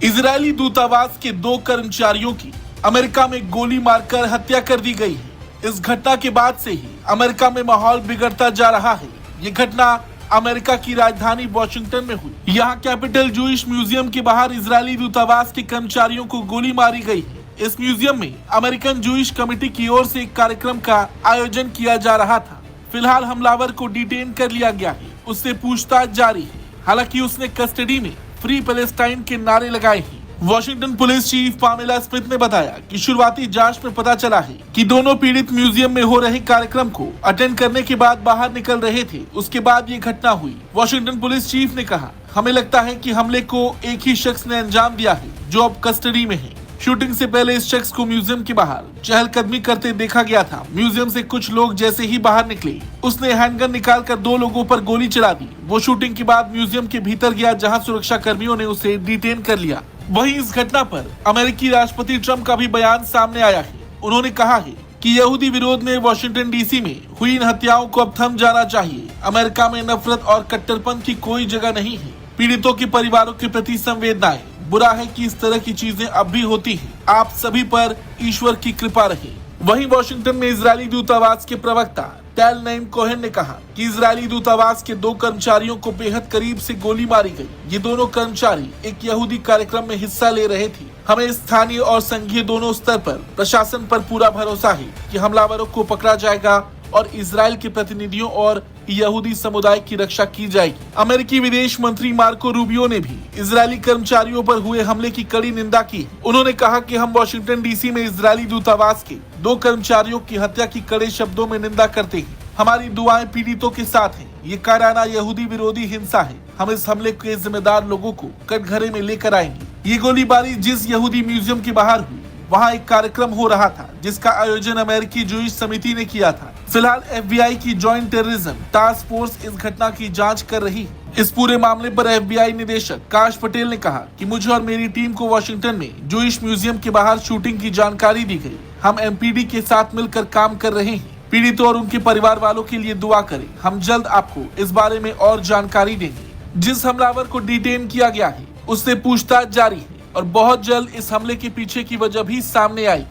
Israeli दूतावास के 2 कर्मचारियों की अमेरिका में गोली मारकर हत्या कर दी गई है। इस घटना के बाद से ही अमेरिका में माहौल बिगड़ता जा रहा है। ये घटना अमेरिका की राजधानी वॉशिंगटन में हुई। यहाँ कैपिटल जूइश म्यूजियम के बाहर इजरायली दूतावास के कर्मचारियों को गोली मारी गई है। इस म्यूजियम में अमेरिकन जूइश कमेटी की ओर से एक कार्यक्रम का आयोजन किया जा रहा था। फिलहाल हमलावर को डिटेन कर लिया गया है, उससे पूछताछ जारी है। हालांकि उसने कस्टडी में फ्री पैलेस्टाइन के नारे लगाए हैं। Washington police chief Pamela Smith ने बताया कि शुरुआती जांच में पता चला है कि दोनों पीड़ित म्यूजियम में हो रहे कार्यक्रम को अटेंड करने के बाद बाहर निकल रहे थे। उसके बाद ये घटना हुई। वॉशिंगटन पुलिस चीफ ने कहा, हमें लगता है कि हमले को एक ही शख्स ने अंजाम दिया है जो अब कस्टडी में है। शूटिंग से पहले इस शख्स को म्यूजियम के बाहर चहलकदमी करते देखा गया था। म्यूजियम से कुछ लोग जैसे ही बाहर निकले, उसने हैंडगन निकालकर 2 लोगों पर गोली चला दी। वो शूटिंग के बाद म्यूजियम के भीतर गया, जहां सुरक्षा कर्मियों ने उसे डिटेन कर लिया। वहीं इस घटना पर अमेरिकी राष्ट्रपति ट्रंप का भी बयान सामने आया है। उन्होंने कहा है कि यहूदी विरोध में वॉशिंगटन डीसी में हुई इन हत्याओं को अब थम जाना चाहिए। अमेरिका में नफरत और कट्टरपंथ की कोई जगह नहीं है। पीड़ितों के परिवारों के प्रति संवेदनाएं। बुरा है कि इस तरह की चीजें अब भी होती हैं। आप सभी पर ईश्वर की कृपा रहे। वहीं वॉशिंगटन में इजरायली दूतावास के प्रवक्ता टेल नईम कोहेन ने कहा कि इजरायली दूतावास के 2 कर्मचारियों को बेहद करीब से गोली मारी गई। ये दोनों कर्मचारी एक यहूदी कार्यक्रम में हिस्सा ले रहे थे। हमें स्थानीय और संघीय दोनों स्तर पर प्रशासन पर पूरा भरोसा है कि हमलावरों को पकड़ा जाएगा और इजराइल के प्रतिनिधियों और यहूदी समुदाय की रक्षा की जाएगी। अमेरिकी विदेश मंत्री मार्को रूबियो ने भी इजरायली कर्मचारियों पर हुए हमले की कड़ी निंदा की। उन्होंने कहा कि हम वॉशिंगटन डीसी में इजरायली दूतावास के 2 कर्मचारियों की हत्या की कड़े शब्दों में निंदा करते हैं। हमारी दुआएं पीड़ितों के साथ हैं। ये कायराना यहूदी विरोधी हिंसा है। हम इस हमले के जिम्मेदार लोगों को कटघरे में लेकर आएंगे। ये गोलीबारी जिस यहूदी म्यूजियम के बाहर हुई, वहाँ एक कार्यक्रम हो रहा था जिसका आयोजन अमेरिकी जूइश समिति ने किया था। फिलहाल FBI की जॉइंट टेररिज्म टास्क फोर्स इस घटना की जांच कर रही है। इस पूरे मामले पर FBI निदेशक काश पटेल ने कहा कि मुझे और मेरी टीम को वॉशिंगटन में जूइश म्यूजियम के बाहर शूटिंग की जानकारी दी गई। हम MPD के साथ मिलकर काम कर रहे हैं। पीड़ितों और उनके परिवार वालों के लिए दुआ करें। हम जल्द आपको इस बारे में और जानकारी देंगे। जिस हमलावर को डिटेन किया गया है, उससे पूछताछ जारी है और बहुत जल्द इस हमले के पीछे की वजह भी सामने आई।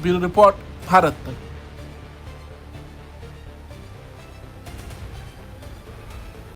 ब्यूरो रिपोर्ट, भारत तक।